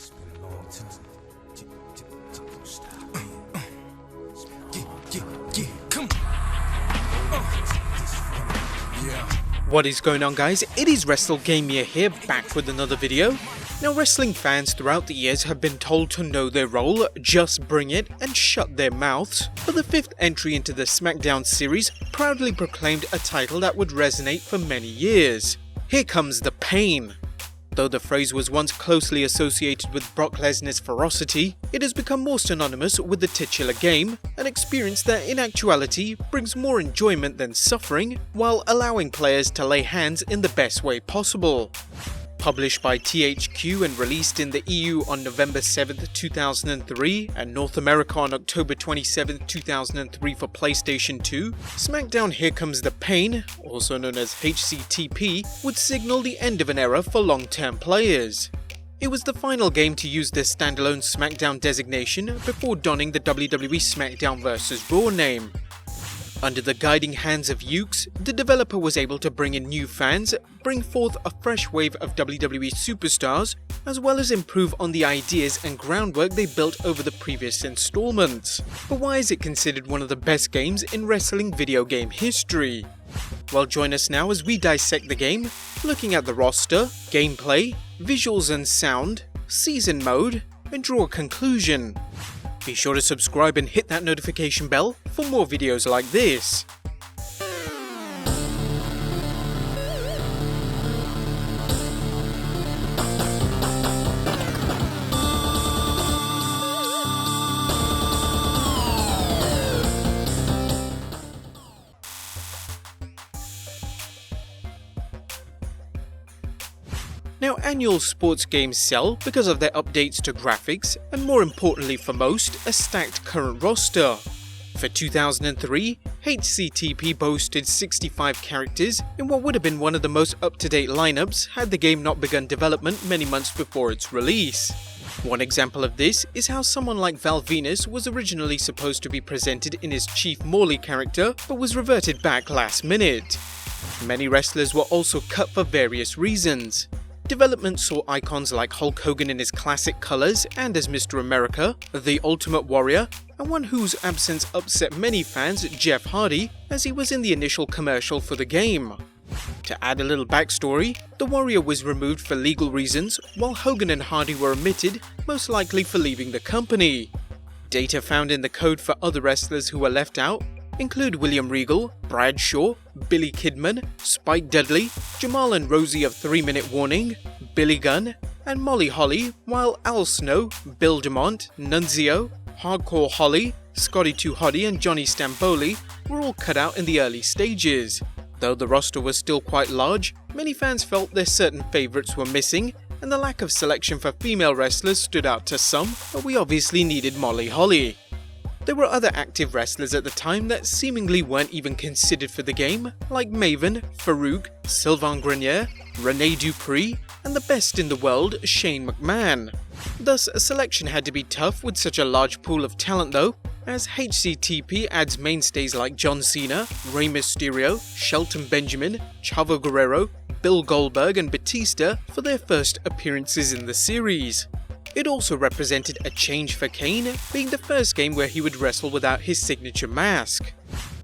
It's been a long time. Come on. What is going on, guys? It is WrestleGamia here, back with another video. Now, wrestling fans throughout the years have been told to know their role, just bring it, and shut their mouths. But the fifth entry into the Smackdown series proudly proclaimed a title that would resonate for many years. Here comes the pain. Though the phrase was once closely associated with Brock Lesnar's ferocity, it has become more synonymous with the titular game, an experience that in actuality brings more enjoyment than suffering, while allowing players to lay hands in the best way possible. Published by THQ and released in the EU on November 7, 2003 and North America on October 27, 2003 for PlayStation 2, Smackdown Here Comes the Pain, also known as HCTP, would signal the end of an era for long-term players. It was the final game to use the standalone Smackdown designation before donning the WWE Smackdown vs. Raw name. Under the guiding hands of Ukes, the developer was able to bring in new fans, bring forth a fresh wave of WWE superstars, as well as improve on the ideas and groundwork they built over the previous installments. But why is it considered one of the best games in wrestling video game history? Well, join us now as we dissect the game, looking at the roster, gameplay, visuals and sound, season mode, and draw a conclusion. Be sure to subscribe and hit that notification bell for more videos like this. Now, annual sports games sell because of their updates to graphics, and more importantly for most, a stacked current roster. For 2003, HCTP boasted 65 characters in what would have been one of the most up-to-date lineups had the game not begun development many months before its release. One example of this is how someone like Val Venus was originally supposed to be presented in his Chief Morley character, but was reverted back last minute. Many wrestlers were also cut for various reasons. Development saw icons like Hulk Hogan in his classic colours and as Mr. America, the Ultimate Warrior, and one whose absence upset many fans, Jeff Hardy, as he was in the initial commercial for the game. To add a little backstory, the Warrior was removed for legal reasons, while Hogan and Hardy were omitted, most likely for leaving the company. Data found in the code for other wrestlers who were left out include William Regal, Brad Shaw, Billy Kidman, Spike Dudley, Jamal and Rosie of 3 Minute Warning, Billy Gunn, and Molly Holly, while Al Snow, Bill DeMont, Nunzio, Hardcore Holly, Scotty 2 Hotty and Johnny Stamboli were all cut out in the early stages. Though the roster was still quite large, many fans felt their certain favourites were missing, and the lack of selection for female wrestlers stood out to some, but we obviously needed Molly Holly. There were other active wrestlers at the time that seemingly weren't even considered for the game, like Maven, Farouk, Sylvain Grenier, Rene Dupree, and the best in the world, Shane McMahon. Thus, a selection had to be tough with such a large pool of talent though, as HCTP adds mainstays like John Cena, Rey Mysterio, Shelton Benjamin, Chavo Guerrero, Bill Goldberg and Batista for their first appearances in the series. It also represented a change for Kane, being the first game where he would wrestle without his signature mask.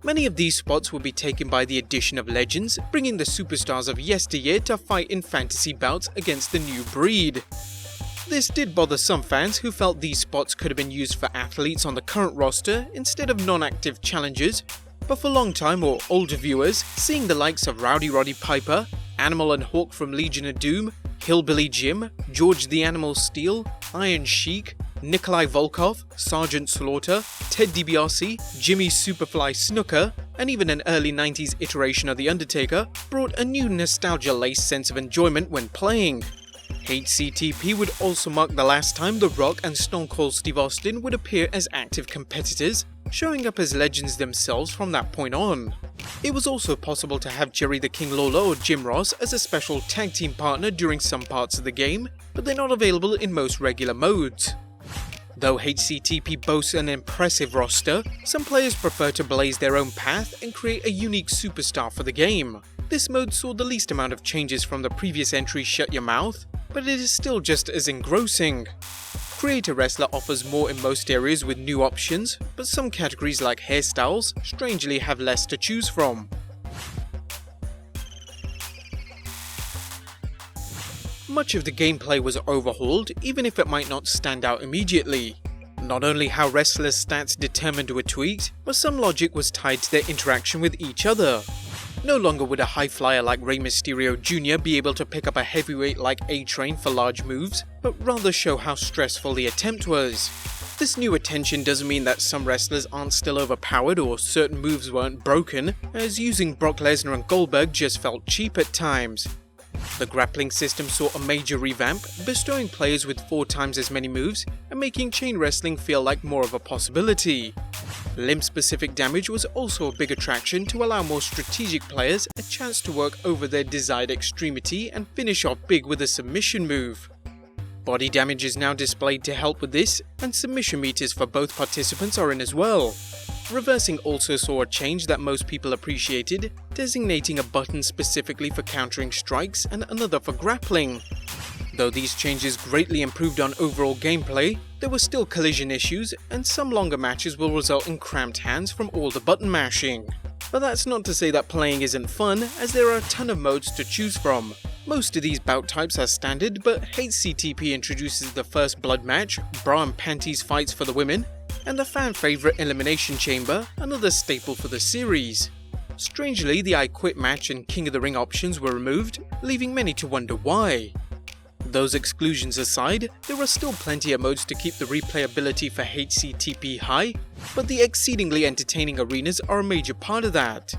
Many of these spots will be taken by the addition of legends, bringing the superstars of yesteryear to fight in fantasy bouts against the new breed. This did bother some fans who felt these spots could have been used for athletes on the current roster instead of non-active challengers, but for long-time or older viewers, seeing the likes of Rowdy Roddy Piper, Animal and Hawk from Legion of Doom, Hillbilly Jim, George the Animal Steel, Iron Sheik, Nikolai Volkov, Sergeant Slaughter, Ted DiBiase, Jimmy Superfly Snooker, and even an early 90s iteration of The Undertaker brought a new nostalgia-laced sense of enjoyment when playing. HCTP would also mark the last time The Rock and Stone Cold Steve Austin would appear as active competitors, showing up as legends themselves from that point on. It was also possible to have Jerry the King Lawler or Jim Ross as a special tag team partner during some parts of the game, but they're not available in most regular modes. Though HCTP boasts an impressive roster, some players prefer to blaze their own path and create a unique superstar for the game. This mode saw the least amount of changes from the previous entry Shut Your Mouth, but it is still just as engrossing. Create a Wrestler offers more in most areas with new options, but some categories like hairstyles strangely have less to choose from. Much of the gameplay was overhauled, even if it might not stand out immediately. Not only how wrestlers' stats determined were tweaked, but some logic was tied to their interaction with each other. No longer would a high flyer like Rey Mysterio Jr. be able to pick up a heavyweight like A-Train for large moves, but rather show how stressful the attempt was. This new attention doesn't mean that some wrestlers aren't still overpowered or certain moves weren't broken, as using Brock Lesnar and Goldberg just felt cheap at times. The grappling system saw a major revamp, bestowing players with 4 times as many moves and making chain wrestling feel like more of a possibility. Limb-specific damage was also a big attraction to allow more strategic players a chance to work over their desired extremity and finish off big with a submission move. Body damage is now displayed to help with this, and submission meters for both participants are in as well. Reversing also saw a change that most people appreciated, designating a button specifically for countering strikes and another for grappling. Though these changes greatly improved on overall gameplay, there were still collision issues, and some longer matches will result in cramped hands from all the button mashing. But that's not to say that playing isn't fun, as there are a ton of modes to choose from. Most of these bout types are standard, but HCTP introduces the first blood match, bra and panties fights for the women, and the fan favourite Elimination Chamber, another staple for the series. Strangely, the I Quit match and King of the Ring options were removed, leaving many to wonder why. Those exclusions aside, there are still plenty of modes to keep the replayability for HCTP high, but the exceedingly entertaining arenas are a major part of that.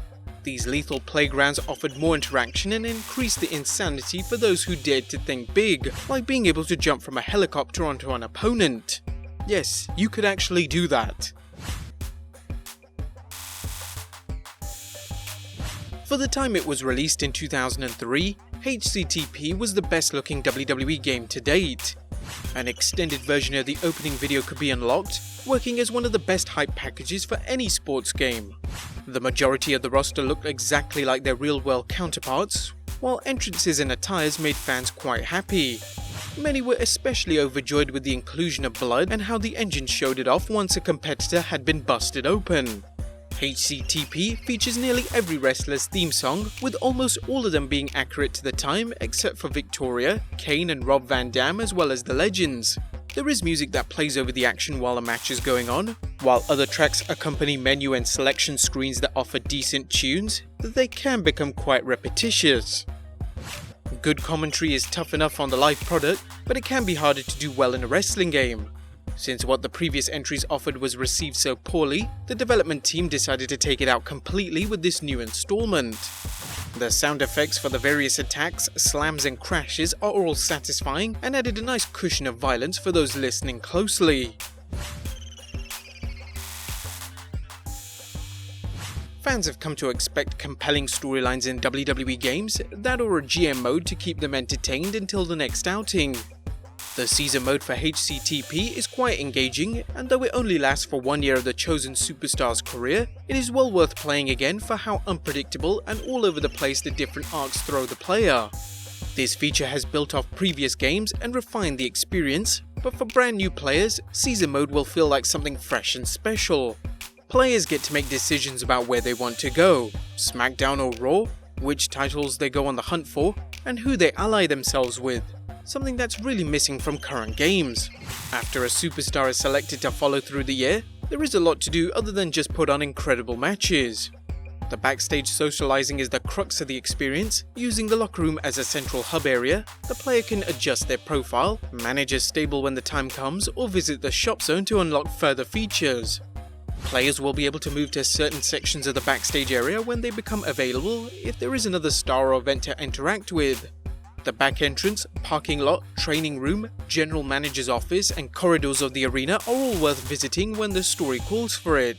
These lethal playgrounds offered more interaction and increased the insanity for those who dared to think big, like being able to jump from a helicopter onto an opponent. Yes, you could actually do that. For the time it was released in 2003, HCTP was the best looking WWE game to date. An extended version of the opening video could be unlocked, working as one of the best hype packages for any sports game. The majority of the roster looked exactly like their real-world counterparts, while entrances and attires made fans quite happy. Many were especially overjoyed with the inclusion of blood and how the engine showed it off once a competitor had been busted open. HCTP features nearly every wrestler's theme song, with almost all of them being accurate to the time except for Victoria, Kane and Rob Van Dam, as well as the Legends. There is music that plays over the action while a match is going on, while other tracks accompany menu and selection screens that offer decent tunes, they can become quite repetitious. Good commentary is tough enough on the live product, but it can be harder to do well in a wrestling game. Since what the previous entries offered was received so poorly, the development team decided to take it out completely with this new installment. The sound effects for the various attacks, slams and crashes are all satisfying and added a nice cushion of violence for those listening closely. Fans have come to expect compelling storylines in WWE games, that or a GM mode to keep them entertained until the next outing. The season mode for HCTP is quite engaging, and though it only lasts for 1 year of the chosen superstar's career, it is well worth playing again for how unpredictable and all over the place the different arcs throw the player. This feature has built off previous games and refined the experience, but for brand new players, season mode will feel like something fresh and special. Players get to make decisions about where they want to go, Smackdown or Raw, which titles they go on the hunt for, and who they ally themselves with. Something that's really missing from current games. After a superstar is selected to follow through the year, there is a lot to do other than just put on incredible matches. The backstage socializing is the crux of the experience. Using the locker room as a central hub area, the player can adjust their profile, manage a stable when the time comes, or visit the shop zone to unlock further features. Players will be able to move to certain sections of the backstage area when they become available if there is another star or event to interact with. The back entrance, parking lot, training room, general manager's office and corridors of the arena are all worth visiting when the story calls for it.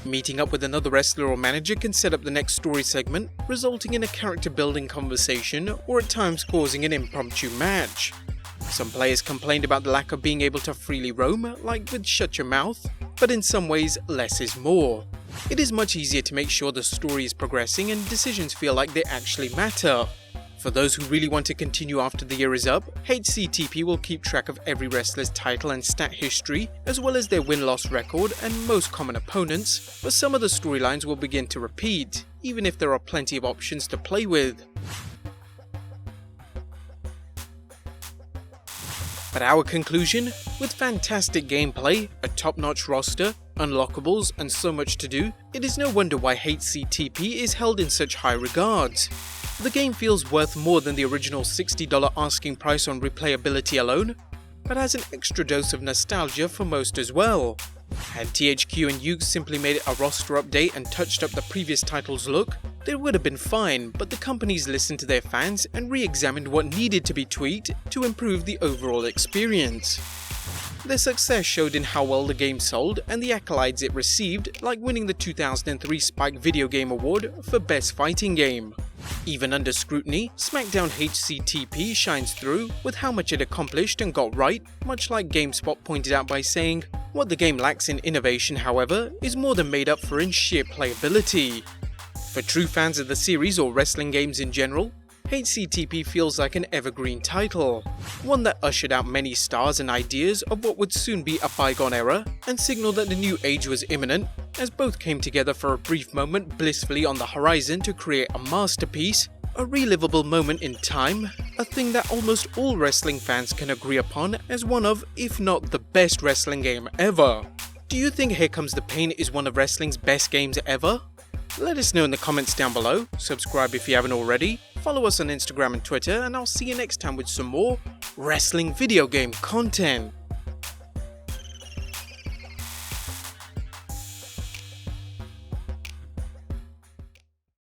Meeting up with another wrestler or manager can set up the next story segment, resulting in a character building conversation or at times causing an impromptu match. Some players complained about the lack of being able to freely roam, like with Shut Your Mouth, but in some ways less is more. It is much easier to make sure the story is progressing and decisions feel like they actually matter. For those who really want to continue after the year is up, HCTP will keep track of every wrestler's title and stat history, as well as their win-loss record and most common opponents, but some of the storylines will begin to repeat, even if there are plenty of options to play with. But our conclusion? With fantastic gameplay, a top-notch roster, unlockables, and so much to do, it is no wonder why HCTP is held in such high regards. The game feels worth more than the original $60 asking price on replayability alone, but has an extra dose of nostalgia for most as well. Had THQ and Yuke simply made a roster update and touched up the previous title's look, they would have been fine, but the companies listened to their fans and re-examined what needed to be tweaked to improve the overall experience. Their success showed in how well the game sold and the accolades it received, like winning the 2003 Spike Video Game Award for Best Fighting Game. Even under scrutiny, Smackdown HCTP shines through with how much it accomplished and got right, much like GameSpot pointed out by saying, "What the game lacks in innovation, however, is more than made up for in sheer playability." For true fans of the series or wrestling games in general, HCTP feels like an evergreen title, one that ushered out many stars and ideas of what would soon be a bygone era and signaled that the new age was imminent, as both came together for a brief moment blissfully on the horizon to create a masterpiece, a relivable moment in time, a thing that almost all wrestling fans can agree upon as one of, if not the best wrestling game ever. Do you think Here Comes the Pain is one of wrestling's best games ever? Let us know in the comments down below, subscribe if you haven't already, follow us on Instagram and Twitter, and I'll see you next time with some more wrestling video game content.